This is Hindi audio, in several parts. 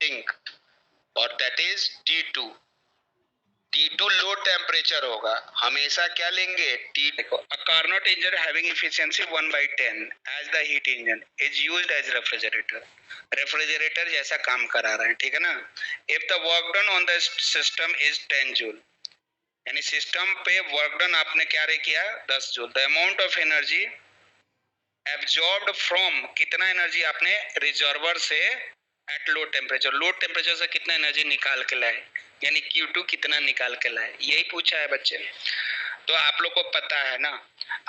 सिंक, और that is T2। T2 low temperature होगा, हमेशा क्या लेंगे T। देखो, a Carnot engine having efficiency 1/10 as the heat engine is used as refrigerator। Refrigerator जैसा काम करा रहा है, ठीक है ना। If the work done on the system is 10 joule, यानी सिस्टम पे वर्क डन आपने क्या रे किया 10 joule. The amount of energy absorbed from, कितना एनर्जी आपने रिजर्वर से at low temperature, low temperature से कितना एनर्जी निकाल के लाए, यानी Q2 कितना निकाल के लाए, यही पूछा है बच्चे। तो आप लोग को पता है ना,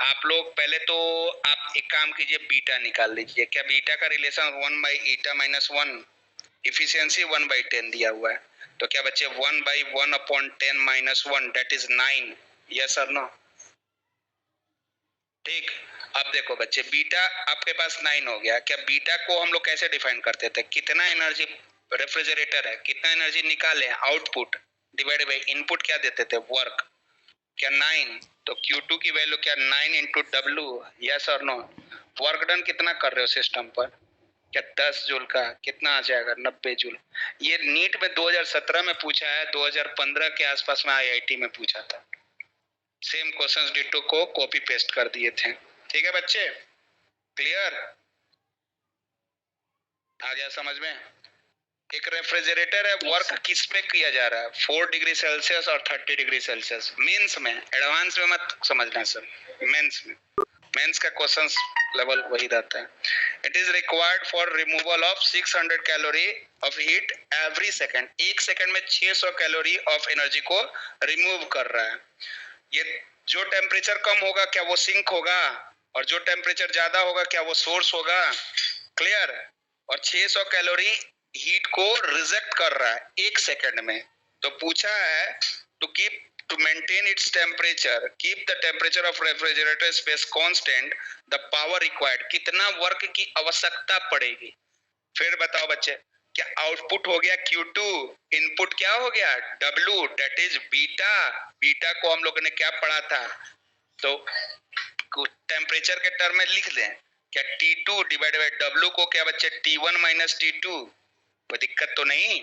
आप लोग पहले तो आप एक काम कीजिए, बीटा निकाल लीजिए। क्या बीटा का रिलेशन 1/η-1, इफिशियंसी 1/10 दिया हुआ है, तो क्या बच्चे 1/1/10 - 1 दैट इज 9। यस और नो? ठीक। अब देखो बच्चे, बीटा आपके पास 9 हो गया। क्या बीटा को हम लोग कैसे डिफाइन करते थे, कितना एनर्जी रेफ्रिजरेटर है, कितना एनर्जी निकाले आउटपुट डिवाइड बाई इनपुट, क्या देते थे वर्क, क्या 9। तो Q2 की वैल्यू क्या 9 इंटू डब्ल्यू। यस और नो? वर्क डन कितना कर रहे हो सिस्टम पर, क्या 10 जूल का, कितना आ जाएगा 90 जूल। ये नीट में 2017 में पूछा है, 2015 के आसपास में IIT में पूछा था। सेम क्वेश्चंस डिटो को कॉपी पेस्ट कर दिए थे। ठीक है बच्चे, क्लियर? आ गया समझ में? एक रेफ्रिजरेटर है, वर्क किस पे किया जा रहा है, 4 डिग्री सेल्सियस और 30 डिग्री सेल्सियस। मेंस में, एडवांस में मत समझना सर, मेंस में, मेंस का क्वेश्चंस लेवल वही रहता है। It is required for removal of 600 calorie of heat every second. एक सेकेंड में 600 कैलोरी ऑफ एनर्जी को रिमूव कर रहा है। ये जो टेम्परेचर कम होगा क्या वो सिंक होगा, और जो टेम्परेचर ज्यादा होगा क्या वो सोर्स होगा। क्लियर? और 600 कैलोरी हीट को रिजेक्ट कर रहा है एक सेकंड में। तो पूछा है to maintain its temperature, keep the temperature of refrigerator space constant, the power required, कितना वर्क की आवश्यकता पड़ेगी। फिर बताओ बच्चे, क्या आउटपुट हो गया Q2, इनपुट क्या हो गया W, that is beta. Beta को हम लोगों ने क्या पढ़ा था, तो टेम्परेचर के टर्म में लिख दें, क्या T2 डिवाइड बाई W को क्या बच्चे T1 - T2। कोई दिक्कत तो नहीं?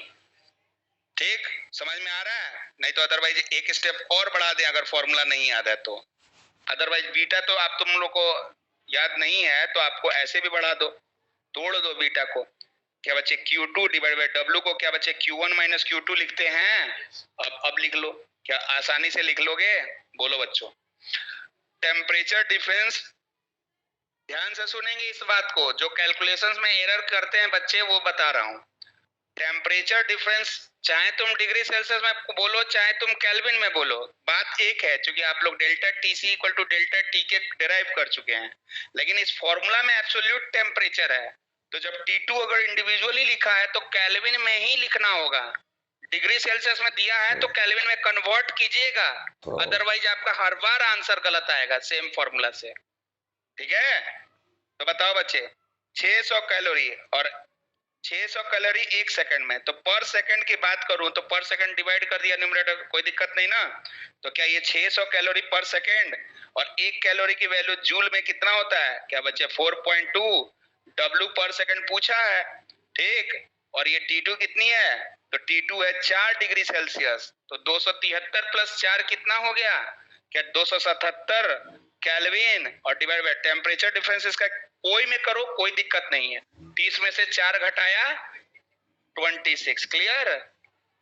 ठीक, समझ में आ रहा है? नहीं तो अदरवाइज एक स्टेप और बढ़ा दें अगर फॉर्मूला नहीं याद है तो। अदरवाइज बीटा तो आप तुम लोग को याद नहीं है तो आपको ऐसे भी बढ़ा दो, तोड़ दो बीटा को। क्या बच्चे Q2 डिवाइड बाई W को क्या बच्चे Q1 - Q2 लिखते हैं। अब लिख लो, क्या आसानी से लिख लोगे? बोलो बच्चों। टेम्परेचर डिफरेंस, ध्यान से सुनेंगे इस बात को, जो कैलकुलेशंस में एरर करते हैं बच्चे वो बता रहा हूं। टेम्परेचर डिफरेंस चाहे तुम डिग्री सेल्सियस में बोलो चाहे तुम केल्विन में बोलो, बात एक है, क्योंकि आप लोग delta TC equal to delta T के डिराइव कर चुके हैं। लेकिन इस फॉर्मूला में एब्सोल्यूट टेम्परेचर है, तो जब T2 अगर इंडिविजुअली लिखा है तो केल्विन में ही लिखना होगा। डिग्री सेल्सियस में दिया है तो केल्विन में कन्वर्ट कीजिएगा, अदरवाइज आपका हर बार आंसर गलत आएगा सेम फॉर्मूला से। ठीक है, तो बताओ बच्चे, 600 कैलोरी और 600 कैलोरी एक सेकंड में, तो पर सेकंड की बात करूं तो पर सेकंड डिवाइड कर दिया न्यूमरेटर, कोई दिक्कत नहीं ना। तो क्या ये 600 कैलोरी पर सेकंड, और एक कैलोरी की वैल्यू जूल में कितना होता है, क्या बच्चे 4.2 डब्ल्यू पर सेकंड पूछा है। ठीक, और ये T2 कितनी है, तो T2 है 4 डिग्री सेल्सियस, तो 273 प्लस 4 कितना हो गया, क्या 277 केल्विन, और डिवाइड बाय टेम्परेचर डिफरेंस इसका कोई में करो कोई दिक्कत नहीं है। 30 में से 4 घटाया 26। क्लियर?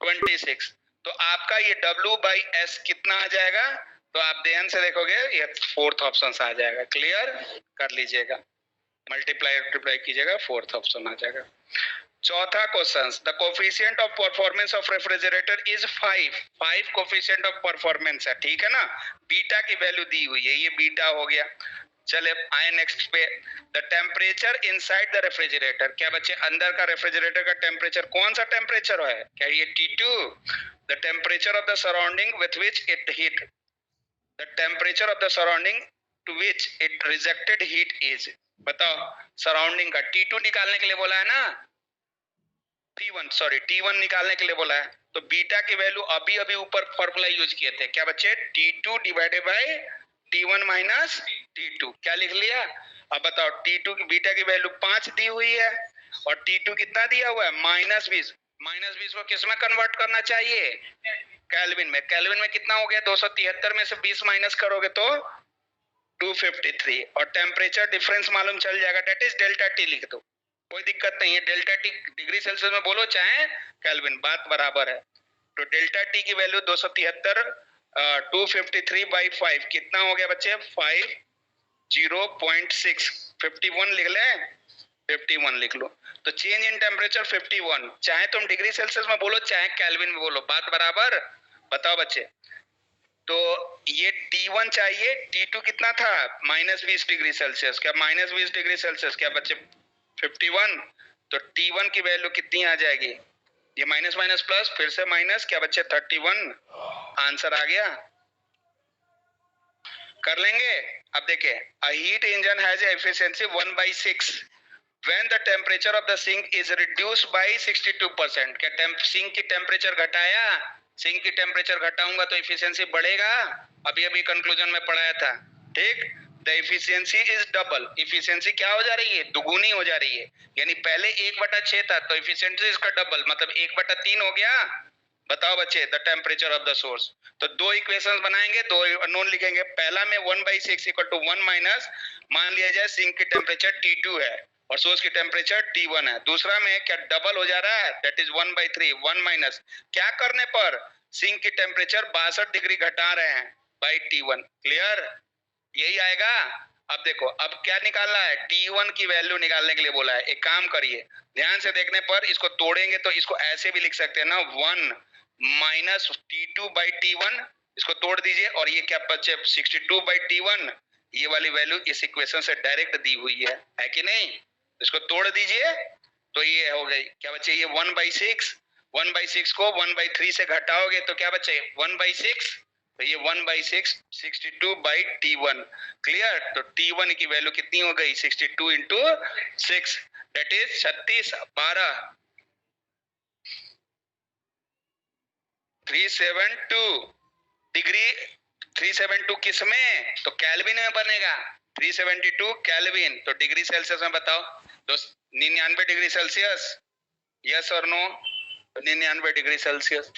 26। तो आपका ये W/S कितना आ जाएगा, तो आप ध्यान से देखोगे ये फोर्थ ऑप्शन आ जाएगा। क्लियर कर लीजिएगा, मल्टीप्लाई कीजिएगा, फोर्थ ऑप्शन आ जाएगा। चौथा question, the coefficient of performance of refrigerator is 5 coefficient of performance है, ठीक है ना। बीटा की वैल्यू दी हुई है, ये बीटा हो गया। चले आए नेक्स्ट पे, the temperature inside the refrigerator, क्या बच्चे अंदर का रेफ्रिजरेटर का टेम्परेचर कौन सा टेम्परेचर है, क्या ये T2। The temperature of the surrounding with which it heat, the temperature of the surrounding to which it rejected heat is. बताओ, सराउंडिंग का T2 निकालने के लिए बोला है ना, T1 निकालने के लिए बोला है। तो बीटा की वैल्यू अभी अभी ऊपर फॉर्मूला यूज किए थे, क्या बच्चे T2 divided by T1 minus T2, क्या लिख लिया। अब बताओ T2 की बीटा की वैल्यू 5 दी हुई है और T2 कितना दिया हुआ है -20। -20 को किस में कन्वर्ट करना चाहिए? केल्विन में। केल्विन में कितना हो गया? 273 में से 20 माइनस करोगे तो 253 और टेम्परेचर डिफरेंस मालूम चल जाएगा, डेट इज डेल्टा टी लिख दो, कोई दिक्कत नहीं है। डेल्टा टी डिग्री सेल्सियस में बोलो चाहे केल्विन, बात बराबर है। तो डेल्टा टी की वैल्यू 273 253 बाई 5 कितना हो गया बच्चे? 50.6 51 लिख ले, 51 लिख लो। तो चेंज इन टेम्परेचर 51, चाहे तुम डिग्री सेल्सियस में बोलो चाहे केल्विन में बोलो, बात बराबर। बताओ बच्चे, तो ये T1 चाहिए, T2 कितना था? -20 डिग्री सेल्सियस। क्या -20 डिग्री सेल्सियस क्या बच्चे? 51। तो T1 की वैल्यू कितनी आ जाएगी? ये माइनस माइनस प्लस, फिर से माइनस, क्या बच्चे? 31। आंसर आ गया। कर लेंगे। अब देखिए, a heat engine has efficiency 1/6 when the temperature of the sink is reduced by 62%। क्या सिंक की टेम्परेचर घटाया? सिंक की टेम्परेचर घटाऊंगा तो एफिशिएंसी बढ़ेगा, अभी अभी कंक्लूजन में पढ़ाया था, ठीक। The efficiency is double, efficiency क्या हो जा रही है? दुगुनी हो जा रही है। यानी पहले 1/6 था तो एफिशिएंसी इसका डबल, मतलब 1/3 हो गया। बताओ बच्चे, the temperature of the source. तो दो इक्वेशंस बनाएंगे, दो अननोन लिखेंगे। पहला में 1/6 इक्वल टू 1 माइनस, मान लिया जाए सिंक की टेम्परेचर T2 है और सोर्स की टेम्परेचर T1 है। दूसरा में क्या डबल हो जा रहा है? दैट इज 1/3, 1 माइनस क्या करने पर? सिंक की टेम्परेचर 62 डिग्री घटा रहे हैं बाई T1। क्लियर? यही आएगा। अब देखो, अब क्या निकालना है? T1 की वैल्यू निकालने के लिए बोला है। एक काम करिए, ध्यान से देखने पर इसको तोड़ेंगे तो इसको ऐसे भी लिख सकते हैं ना, 1 माइनस T2 बाई T1, इसको तोड़ दीजिए और ये क्या बचे? 62 बाई T1। ये वाली वैल्यू इस इक्वेशन से डायरेक्ट दी हुई है कि नहीं? इसको तोड़ दीजिए तो ये हो गई, क्या बचे? ये 1/6, 1/6 को 1/3 से घटाओगे तो क्या बचे? 1/6। तो ये 1/6 62 बाई T1। क्लियर? तो T1 की वैल्यू कितनी हो गई? 62 इंटू 6, दैट इज 36 12 372 डिग्री। 372 किस में? तो केल्विन में बनेगा। 372 केल्विन। तो डिग्री सेल्सियस में बताओ, तो 99 डिग्री सेल्सियस, यस और नो? 99 degree Celsius.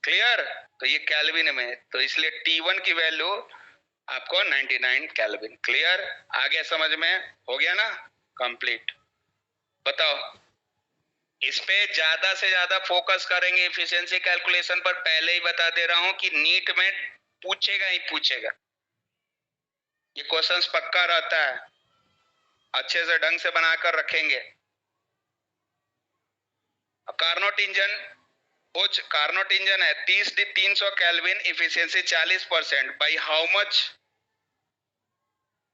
क्लियर? तो ये केल्विन में, तो इसलिए T1 की वैल्यू आपको 99 केल्विन। क्लियर? आ गया समझ में? हो गया ना? कंप्लीट। बताओ, इस पे ज्यादा से ज्यादा फोकस करेंगे एफिशिएंसी कैलकुलेशन पर। पहले ही बता दे रहा हूं कि नीट में पूछेगा ही पूछेगा, ये क्वेश्चंस पक्का रहता है, अच्छे से ढंग से बनाकर रखेंगे। कार्नोट इंजन, कुछ कार्नोट इंजन है 300 kelvin, efficiency 40%। By how much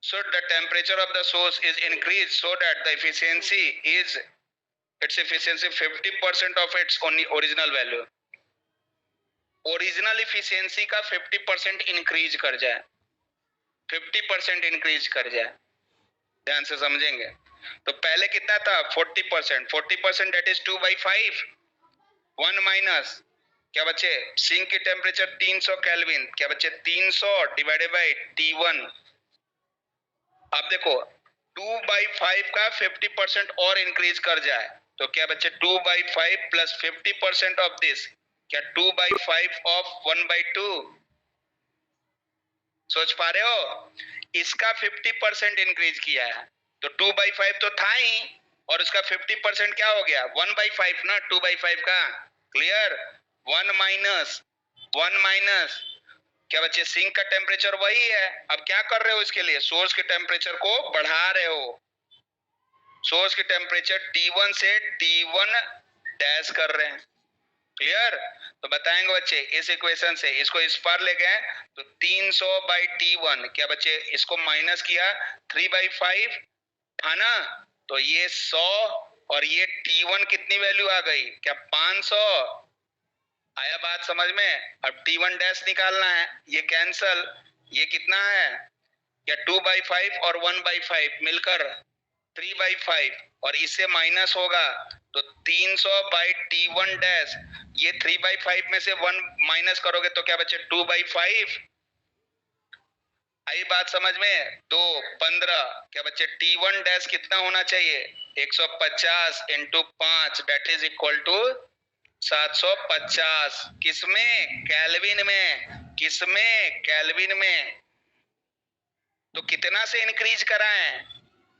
should the temperature of the source is increased so that the efficiency is its efficiency 50% of its original value। Original efficiency का 50% इंक्रीज कर जाए, 50% इंक्रीज कर जाए। ध्यान से समझेंगे। तो पहले कितना था? 40%। 40% दैट इज 2/5। 1 माइनस, क्या बच्चे? सिंक की टेम्परेचर 300 केल्विन, क्या बच्चे? 300 डिवाइडेड बाई T1। अब देखो, 2/5 का 50% और इंक्रीज कर जाए तो क्या बच्चे? 2/5 प्लस 50% ऑफ दिस, क्या 2/5 ऑफ 1/2? सोच पा रहे हो? इसका 50% इंक्रीज किया है तो 2/5 तो था ही, और उसका 50% क्या हो गया? 1/5 ना, 2/5 का। क्लियर? 1 माइनस 1 माइनस, क्या बच्चे? सिंक का टेम्परेचर वही है। अब क्या कर रहे हो इसके लिए? सोर्स के टेम्परेचर को बढ़ा रहे हो। सोर्स के टेम्परेचर T1 से T1 डैश कर रहे हैं। क्लियर? तो बताएंगे बच्चे इस इक्वेशन से, इसको इस पर ले गए तो 300 बाई T1, क्या बच्चे? इसको माइनस किया 3/5 है ना, तो ये 100 और ये T1 कितनी वैल्यू आ गई? क्या 500? आया बात समझ में? अब T1 डैश निकालना है, ये कैंसल, ये कितना है? क्या 2/5 और 1/5 मिलकर 3/5 और इससे माइनस होगा तो 300 बाई T1 डैश, ये 3/5 में से 1 माइनस करोगे तो क्या बचे? 2/5। आई बात समझ में? 2 15 क्या बच्चे T1 डैश कितना होना चाहिए? 150 into 5 that is equal to 750। किसमें? केल्विन में। किसमें? केल्विन में। तो कितना से इंक्रीज कराएं?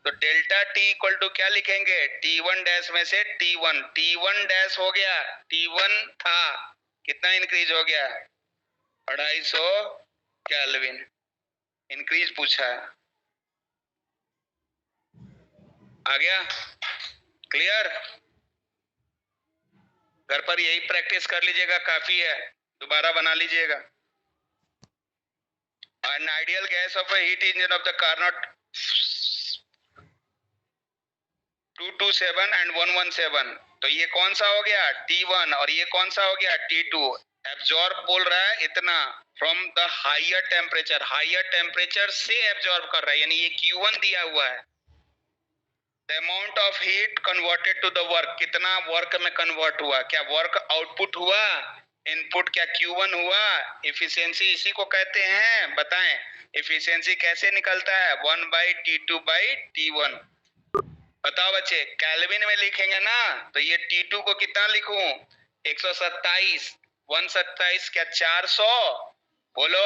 तो डेल्टा टी इक्वल टू क्या लिखेंगे? T1 डैश में से T1, T1 डैश हो गया, T1 था, कितना इंक्रीज हो गया? 250 केल्विन इंक्रीज पूछा है। आ गया? क्लियर? घर पर यही प्रैक्टिस कर लीजिएगा, काफी है, दोबारा बना लीजिएगा। An ideal gas of a heat engine of the Carnot 227 and 117, तो ये कौन सा हो गया? T1 और ये कौन सा हो गया? T2। एब्जॉर्ब बोल रहा है इतना from the higher temperature, higher temperature से एब्जॉर्ब कर रहा है, यानी ये Q1 दिया हुआ है। The amount of heat converted to the work, कितना वर्क में कन्वर्ट हुआ, क्या वर्क आउटपुट हुआ, इनपुट क्या Q1 हुआ? एफिशिएंसी इसी को कहते हैं, बताएं एफिशिएंसी कैसे निकलता है? 1/T2/T1। बताओ बच्चे, केल्विन में लिखेंगे ना तो ये T2 को कितना लिखूं? 127, 127 क्या 400? बोलो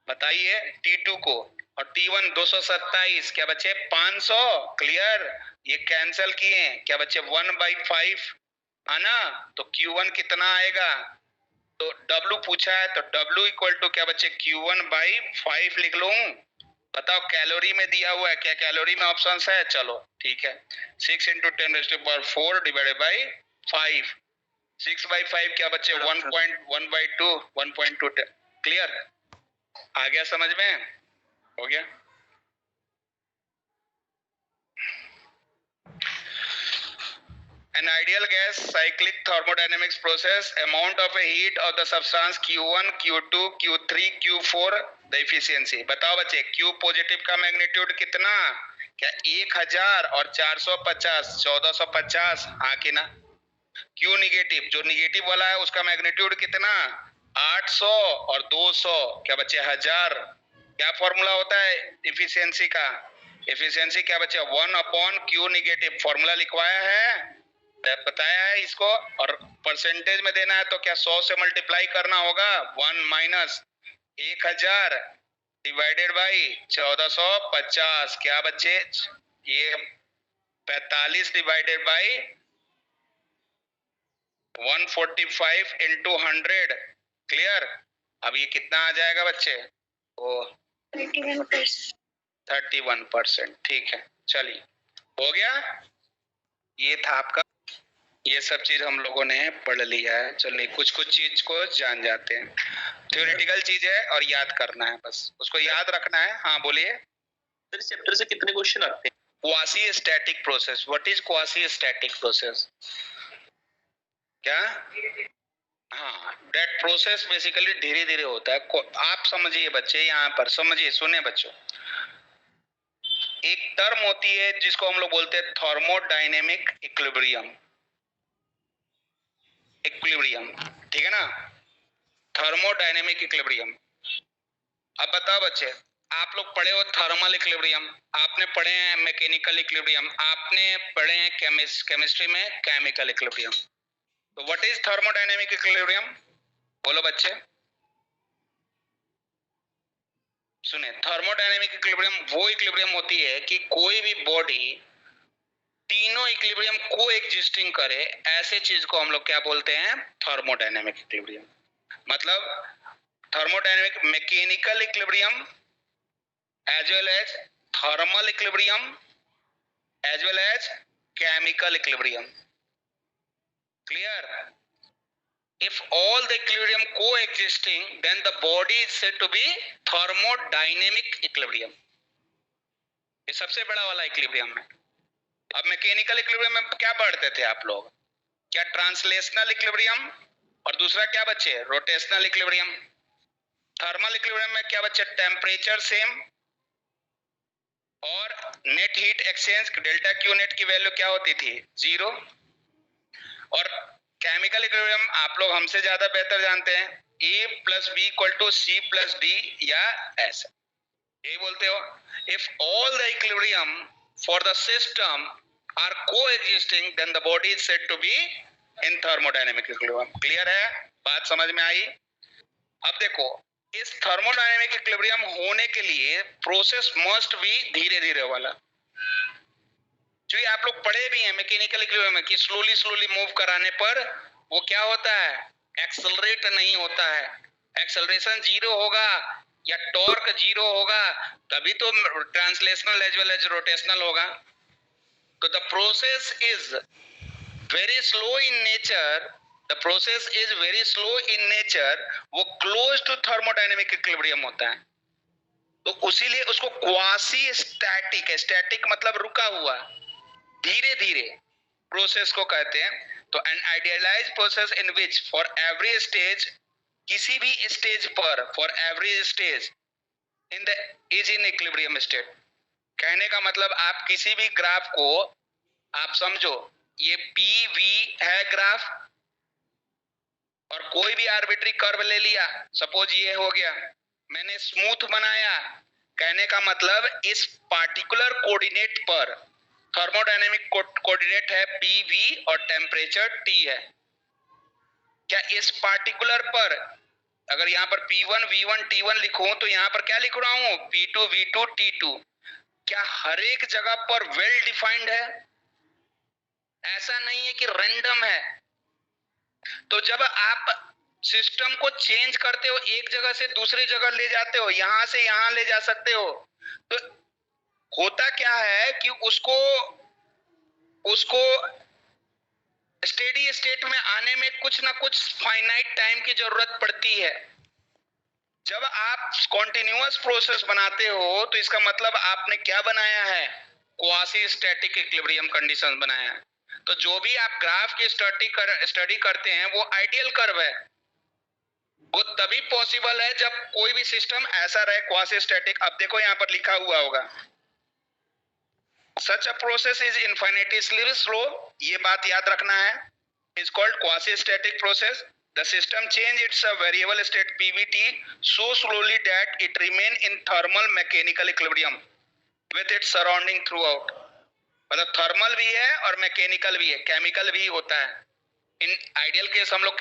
बताइए T2 को। और T1 227 क्या बच्चे? 500। क्लियर? ये कैंसल किए, क्या बच्चे? 1/5 आना, तो Q1 कितना आएगा? तो W पूछा है तो W इक्वल टू क्या बच्चे? Q1/5 लिख लूं। बताओ कैलोरी में दिया हुआ है, क्या कैलोरी में ऑप्शन है? चलो ठीक है, 6 इंटू 10⁴ डिवाइडेड बाई 5। 6/5 क्या बच्चे? 1.1/2, 1.2। क्लियर? आ गया समझ में? हो गया? An ideal gas cyclic thermodynamics process, amount of a heat of the substance Q1, Q2, Q3, Q4, the efficiency। बताओ बच्चे, Q पॉजिटिव का मैग्नीट्यूड कितना? क्या 1000 और 450, 1450? हाँ कि ना? Q निगेटिव, जो निगेटिव वाला है उसका मैग्नीट्यूड कितना? 800 और 200 क्या बच्चे? 1000। क्या फॉर्मूला होता है इफिशियंसी का? एफिशिएंसी क्या बच्चे? 1/Q negative. फॉर्मूला लिखवाया है, बताया है इसको, और परसेंटेज में देना है तो क्या 100 से मल्टीप्लाई करना होगा? 1 माइनस 1000 डिवाइडेड बाई 1450 क्या बच्चे? ये 45 डिवाइडेड बाई 145 इंटू 100। क्लियर? अब ये कितना आ जाएगा बच्चे? ओ 31%। ठीक है, चलिए हो गया। ये था आपका, ये सब चीज हम लोगों ने पढ़ लिया है। चलिए कुछ कुछ चीज को जान जाते हैं। थ्योरेटिकल चीज है और याद करना है, बस उसको याद रखना है। हाँ बोलिए। सर इस चैप्टर से कितने क्वेश्चन आते हैं? Quasi static process. What is quasi static process? क्या? हाँ, दैट प्रोसेस बेसिकली धीरे धीरे होता है। आप समझिए बच्चे, यहाँ पर समझिए, सुने बच्चों, एक टर्म होती है जिसको हम लोग बोलते हैं थर्मोडायनेमिक इक्विलिब्रियम। इक्विलिब्रियम, ठीक है ना? Thermodynamic equilibrium. अब बताओ बच्चे, आप लोग पढ़े हो थर्मल इक्विलिब्रियम, आपने पढ़े हैं मैकेनिकल इक्विलिब्रियम, आपने पढ़े हैं केमिस्ट्री में केमिकल इक्विलिब्रियम। तो व्हाट इज थर्मोडायनेमिक इक्विलिब्रियम? बोलो बच्चे। सुने, थर्मोडायनेमिक इक्विलिब्रियम वो इक्विलिब्रियम होती है कि कोई भी बॉडी तीनों इक्विलिब्रियम को एग्जिस्टिंग करे, ऐसे चीज को हम लोग क्या बोलते हैं? Thermodynamic equilibrium. मतलब thermodynamic mechanical equilibrium as well as thermal equilibrium as well as chemical equilibrium। Clear? If all the equilibrium coexisting, then the body is said to be thermodynamic equilibrium। ये सबसे बड़ा वाला इक्विलिब्रियम है। अब मैकेनिकल इक्विलिब्रियम में क्या पढ़ते थे आप लोग? क्या ट्रांसलेशनल इक्विलिब्रियम और दूसरा क्या बच्चे? Rotational equilibrium. थर्मल इक्विलिब्रियम में क्या बच्चे? टेम्परेचर सेम और net heat exchange delta Q net की वैल्यू क्या होती थी? 0। और केमिकल इक्विलिब्रियम आप लोग हमसे ज्यादा बेहतर जानते हैं, A + B = C + D या ऐसा। यही बोलते हो, if all the equilibrium for the system are coexisting then the body is said to be in thermodynamic equilibrium. Clear है, बात समझ में आई? अब देखो, इस थर्मोडायनेमिक इक्विलिब्रियम होने के लिए प्रोसेस मस्ट बी धीरे धीरे वाला। क्योंकि आप लोग पढ़े भी हैं मैकेनिकल इक्विलिब्रियम में कि स्लोली स्लोली मूव कराने पर वो क्या होता है, एक्सेलरेट नहीं होता है। एक्सेलरेशन जीरो होगा या टॉर्क जीरो होगा तभी तो translational as well as rotational होगा। तो the process is very slow in nature, the process is very slow in nature, वो क्लोज टू थर्मोडायनेमिक इक्विलिब्रियम होता है। तो इसीलिए उसको क्वासी स्टैटिक है, स्टैटिक मतलब रुका हुआ, धीरे धीरे प्रोसेस को कहते हैं। तो an idealised process in which for every stage, किसी भी स्टेज पर, for every stage in the is in equilibrium state. कहने का मतलब आप किसी भी ग्राफ को आप समझो, ये पी वी है ग्राफ और कोई भी आर्बिट्री कर्व ले लिया, सपोज ये हो गया, मैंने स्मूथ बनाया। कहने का मतलब इस पार्टिकुलर कोऑर्डिनेट पर थर्मोडायनेमिक कोऑर्डिनेट है पी वी और टेम्परेचर टी है। क्या इस पार्टिकुलर पर अगर यहाँ पर P1 V1 T1 लिखूं तो यहाँ पर क्या लिख रहा हूं, P2 V2 T2। क्या हर एक जगह पर वेल डिफाइंड है? ऐसा नहीं है कि रैंडम है। तो जब आप सिस्टम को चेंज करते हो, एक जगह से दूसरी जगह ले जाते हो, यहां से यहां ले जा सकते हो, तो होता क्या है कि उसको स्टेडी स्टेट में आने में कुछ ना कुछ फाइनाइट टाइम की जरूरत पड़ती है। जब आप कॉन्टिन्यूअस प्रोसेस बनाते हो तो इसका मतलब आपने क्या बनाया है, क्वासी स्टैटिक इक्विलिब्रियम कंडीशन बनाया है। तो जो भी आप ग्राफ की स्टडी करते हैं वो आइडियल कर्व है। वो तभी पॉसिबल है जब कोई भी सिस्टम ऐसा रहे क्वासी स्टैटिक। अब देखो यहाँ पर लिखा हुआ होगा, Such a process is infinitesimally slow, ये बात याद रखना है, is called quasi-static process. The system change its variable state PVT so slowly that it remain in thermal mechanical equilibrium with its surrounding throughout. मतलब थर्मल भी है और मैकेनिकल भी है, केमिकल भी होता है। इन आइडियल केस हम लोग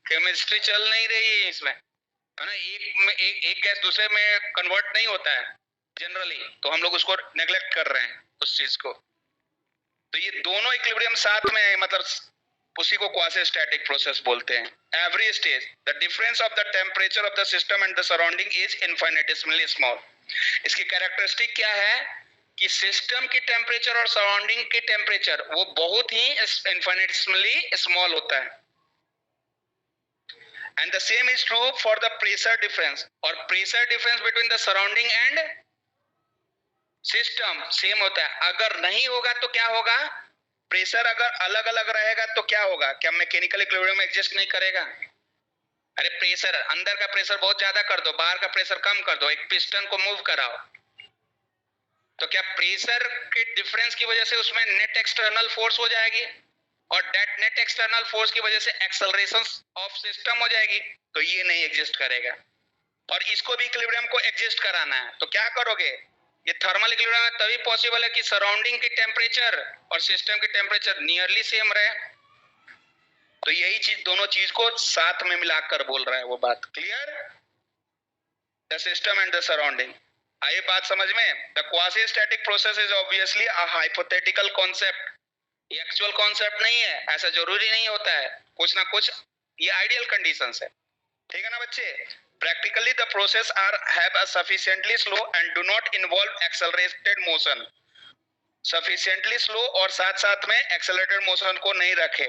केमिस्ट्री चल नहीं रही है इसमें, है ना, एक गैस दूसरे में कन्वर्ट नहीं होता है जनरली, तो हम लोग उसको नेग्लेक्ट कर रहे हैं उस चीज को। तो ये दोनों इक्विलिब्रियम साथ में है, मतलब उसी को क्वासी स्टैटिक प्रोसेस बोलते हैं। Every stage the difference of the temperature of the system and the surrounding is infinitesimally small. इसकी कैरेक्टरिस्टिक क्या है कि सिस्टम की टेम्परेचर और सराउंडिंग की टेम्परेचर वो बहुत ही इनफाइनेटिसिमली स्मॉल होता है। And the same is true for the pressure difference, और pressure difference between the surrounding and system same होता है। अगर नहीं होगा तो क्या होगा, प्रेशर अगर अलग अलग रहेगा तो क्या होगा, क्या मैकेनिकल इक्विलिब्रियम एग्जिस्ट नहीं करेगा? अरे प्रेशर, अंदर का प्रेशर बहुत ज्यादा कर दो, बाहर का प्रेशर कम कर दो, एक पिस्टन को मूव कराओ, तो क्या प्रेशर के डिफरेंस की वजह से उसमें नेट एक्सटर्नल फोर्स हो जाएगी और दैट नेट एक्सटर्नल फोर्स की वजह से एक्सेलरेशन ऑफ सिस्टम हो जाएगी? तो ये नहीं एग्जिस्ट करेगा। और इसको भी इक्विलिब्रियम को एग्जिस्ट कराना है तो क्या करोगे, ये थर्मल इक्विलिब्रियम में तभी पॉसिबल है कि सराउंडिंग की टेम्परेचर और सिस्टम की टेम्परेचर नियरली सेम रहे। तो यही चीज, दोनों चीज को साथ में मिलाकर बोल रहा है वो बात। Clear? The system and the surrounding. आई बात समझ में? The quasi static process is obviously a hypothetical concept. ये एक्चुअल कॉन्सेप्ट नहीं है, ऐसा जरूरी नहीं होता है, कुछ ना कुछ ये आइडियल कंडीशंस है। ठीक है ना बच्चे? Practically the process have a sufficiently slow and do not involve accelerated motion. Sufficiently slow और साथ साथ में accelerated motion को नहीं रखे।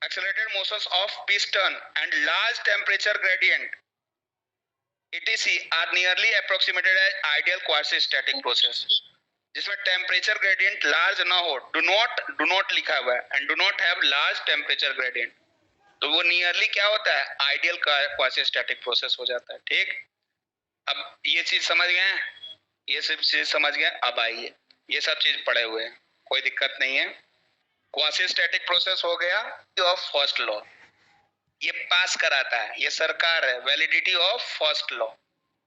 Accelerated motions of piston and large temperature gradient etc are nearly approximated as ideal quasi-static process. जिसमें टेम्परेचर ग्रेडियंट लार्ज ना हो, डू नॉट लिखा हुआ है, and do not have large temperature gradient, तो वो नियरली क्या होता है, आइडियल क्वासी स्टैटिक प्रोसेस हो जाता है। ठीक, अब ये चीज समझ गए, ये सब चीज समझ गए। अब आइए, ये सब चीज पढ़े हुए हैं, कोई दिक्कत नहीं है। क्वासी स्टैटिक प्रोसेस हो गया ऑफ फर्स्ट लॉ, ये पास कराता है, ये सरकार है, validity of first law.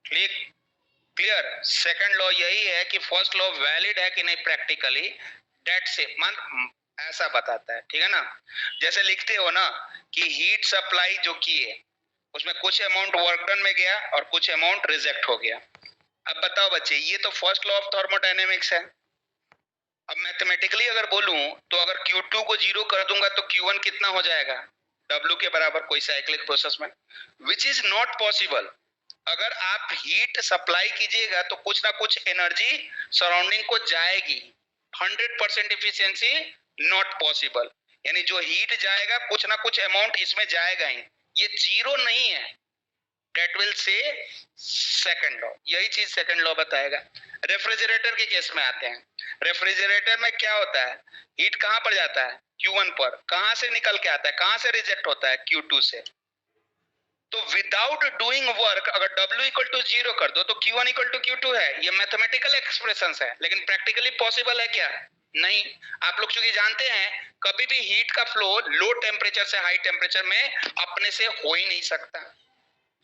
Clear. Second law यही है कि फर्स्ट लॉ वैलिड है कि नहीं प्रैक्टिकली, डेट से मन ऐसा बताता है, ठीक है ना। जैसे लिखते हो ना कि हीट सप्लाई जो की है उसमें कुछ अमाउंट वर्क डन में गया और कुछ अमाउंट रिजेक्ट हो गया। अब बताओ बच्चे, ये तो फर्स्ट लॉ ऑफ थर्मोडायनेमिक्स है। अब मैथमेटिकली अगर बोलूं तो अगर Q2 को 0 कर दूंगा तो Q1 कितना हो जाएगा, W के बराबर कोई साइक्लिक प्रोसेस में, विच इज नॉट पॉसिबल। अगर आप हीट सप्लाई कीजिएगा तो कुछ ना कुछ एनर्जी सराउंडिंग को जाएगी। 100% इफिशियंसी नॉट पॉसिबल, यानी जो हीट जाएगा कुछ ना कुछ अमाउंट इसमें जाएगा ही, ये जीरो नहीं है। That will say second law, यही चीज सेकंड लॉ बताएगा। रेफ्रिजरेटर के केस में आते हैं। रेफ्रिजरेटर में क्या होता है, हीट कहां पर जाता है, Q1 पर, कहां से निकल के आता है, कहां से रिजेक्ट होता है, Q2 से। तो विदाउट डूइंग वर्क अगर W इक्वल टू 0 कर दो तो Q1 इक्वल टू Q2 है। ये मैथमेटिकल एक्सप्रेशन है, लेकिन प्रैक्टिकली पॉसिबल है क्या, नहीं। आप लोग चूंकि जानते हैं कभी भी हीट का फ्लो लो टेम्परेचर से हाई टेम्परेचर में अपने से हो ही नहीं सकता।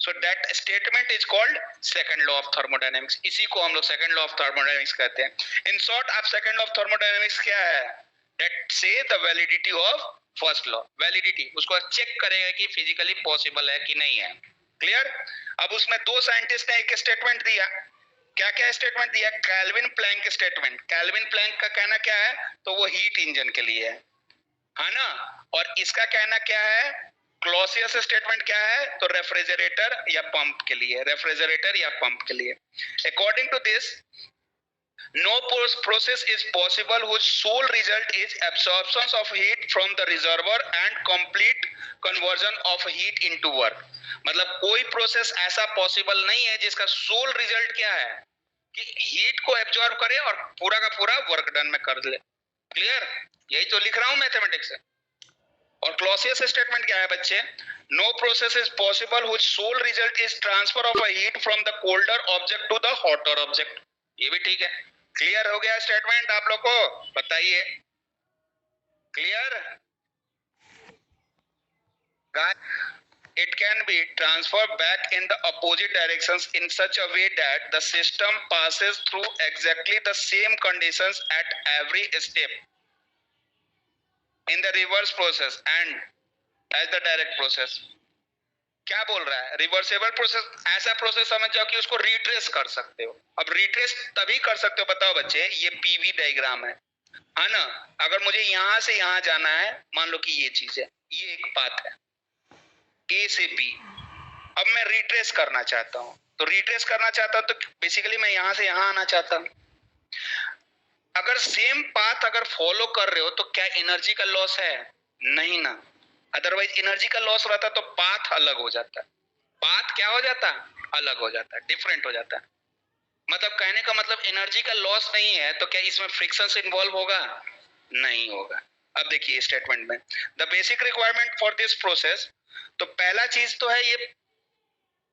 So that statement is called second law of thermodynamics. इसी को हम लोग सेकंड लॉ ऑफ थर्मोडायनेमिक्स कहते हैं। इन शॉर्ट, आप सेकंड लॉ ऑफ थर्मोडायनेमिक्स क्या है, दैट से the validity of first law. Validity उसको चेक करेगा कि फिजिकली पॉसिबल है कि नहीं है। क्लियर। अब उसमें दो साइंटिस्ट ने एक स्टेटमेंट दिया। क्या क्या स्टेटमेंट दिया, Kelvin Planck statement. Kelvin Planck का कहना क्या है, तो वो हीट इंजन के लिए है ना। और इसका कहना क्या है, क्लॉसियस स्टेटमेंट क्या है, तो रेफ्रिजरेटर या पंप के लिए, रेफ्रिजरेटर या पंप के लिए। According to this, no process is possible whose sole result is absorption of heat from the reservoir and complete conversion of heat into work। मतलब कोई प्रोसेस ऐसा पॉसिबल नहीं है जिसका सोल रिजल्ट क्या है कि हीट को एब्जॉर्ब करे और पूरा का पूरा वर्क डन में कर ले। क्लियर, यही तो लिख रहा हूं मैथमेटिक्स से। और क्लॉसियस स्टेटमेंट क्या है बच्चे, no process is possible which sole result is transfer of a heat from the colder object to the hotter object. ये भी ठीक है। क्लियर हो गया स्टेटमेंट आप लोग को, बताइए। Clear, it can be transferred back in the opposite directions in such a way that the system passes through exactly the same conditions at every step in the reverse process and as the direct process। क्या बोल रहा है, रिवर्सेबल प्रोसेस, ऐसा प्रोसेस समझ जाओ कि उसको रिट्रेस कर सकते हो। अब रिट्रेस तभी कर सकते हो, बताओ बच्चे, ये पीवी डायग्राम है ना। अगर मुझे यहां से यहां जाना है, मान लो कि ये चीज है, ये एक पाथ है ए से बी। अब मैं रिट्रेस करना चाहता हूं, तो रिट्रेस करना चाहता हूं तो बेसिकली मैं यहां से यहां आना चाहता हूं। अगर सेम पाथ अगर फॉलो कर रहे हो तो क्या एनर्जी का लॉस है, नहीं ना। अदरवाइज एनर्जी का लॉस रहता तो पाथ अलग हो जाता। पाथ क्या हो जाता, अलग हो जाता है, डिफरेंट हो जाता है। मतलब कहने का मतलब एनर्जी का लॉस नहीं है तो क्या इसमें फ्रिक्शन से इन्वॉल्व होगा, नहीं होगा। अब देखिए स्टेटमेंट में, the basic requirement for this process, तो पहला चीज तो है ये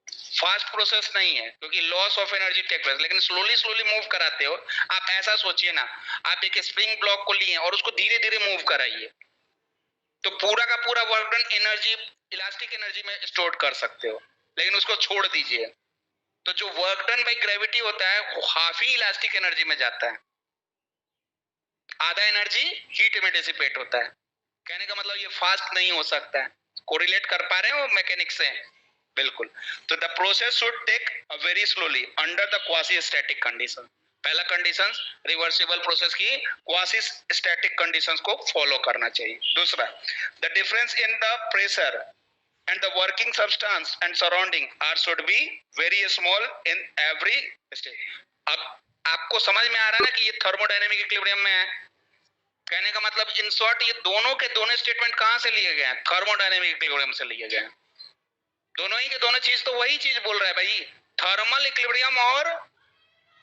फास्ट प्रोसेस नहीं है क्योंकि loss of energy take place, लेकिन स्लोली स्लोली मूव कराते हो। आप ऐसा सोचिए ना, आप एक स्प्रिंग ब्लॉक को लिए और उसको धीरे धीरे मूव कराइए तो पूरा का पूरा work done energy, elastic energy में स्टोर कर सकते हो। लेकिन उसको छोड़ दीजिए तो जो वर्क डन बाई ग्रेविटी होता है वो हाफ ही इलास्टिक एनर्जी में जाता है, आधा एनर्जी हीट में डिसिपेट होता है। कहने का मतलब ये फास्ट नहीं हो सकता है। कोरिलेट कर पा रहे हो मैकेनिक्स से, बिल्कुल। तो the process should take very slowly under the quasi static condition. पहला कंडीशन रिवर्सिबल प्रोसेस की क्वासी स्टैटिक कंडीशंस को फॉलो करना चाहिए। दूसरा, the difference in the pressure and the working substance and surrounding are should be very small in every stage। अब आपको समझ में आ रहा है ना कि ये थर्मोडायनेमिक इक्विलिब्रियम में है। कहने का मतलब इन शॉर्ट ये दोनों के दोनों स्टेटमेंट कहां से लिए गए हैं, थर्मोडायनेमिक इक्विलिब्रियम से लिए गए हैं। दोनों ही के दोनों चीज तो वही चीज बोल रहा है भाई, थर्मल इक्विलिब्रियम और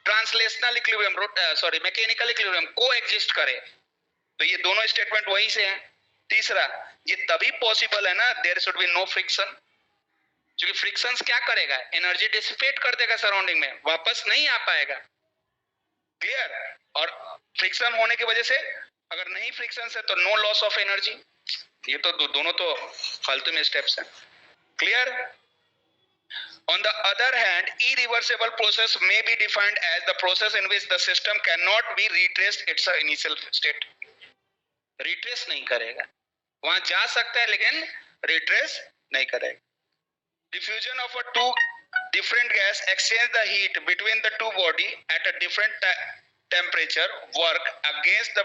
translational equilibrium, sorry mechanical equilibrium को एग्जिस्ट करे, तो ये दोनों स्टेटमेंट वही से हैं। तीसरा, ये तभी पॉसिबल है ना, there should be no friction, क्योंकि फ्रिक्शन क्या करेगा, एनर्जी डिसिपेट कर देगा सराउंडिंग में, वापस नहीं आ पाएगा। क्लियर। और फ्रिक्शन होने की वजह से, अगर नहीं फ्रिक्शन से तो नो लॉस ऑफ एनर्जी। ये तो दोनों तो फालतू में स्टेप्स हैं। Clear. On the other hand, irreversible process may be defined as the process in which the system cannot be retraced its initial state. Retrace नहीं करेगा, वहां जा सकता है लेकिन रिट्रेस नहीं करेगा. Diffusion of a two different gas exchange the heat between the two body at a different temperature work against the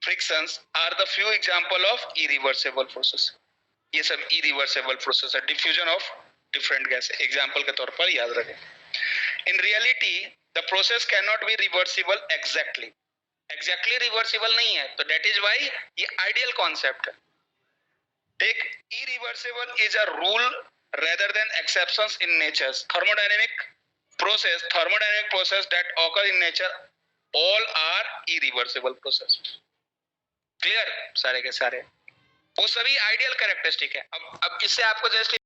frictions are the few example of irreversible process. ये सब irreversible process है. Diffusion of different gas example के तौर पर याद रखें. In reality, the process cannot be reversible exactly. Exactly reversible नहीं है, तो that is why ये ideal concept है. Take irreversible is a rule rather than exceptions in nature. Thermodynamic process that occur in nature, all are irreversible process. Clear? सारे के सारे वो सभी आइडियल कैरेक्टरिस्टिक है. अब इससे आपको जस्ट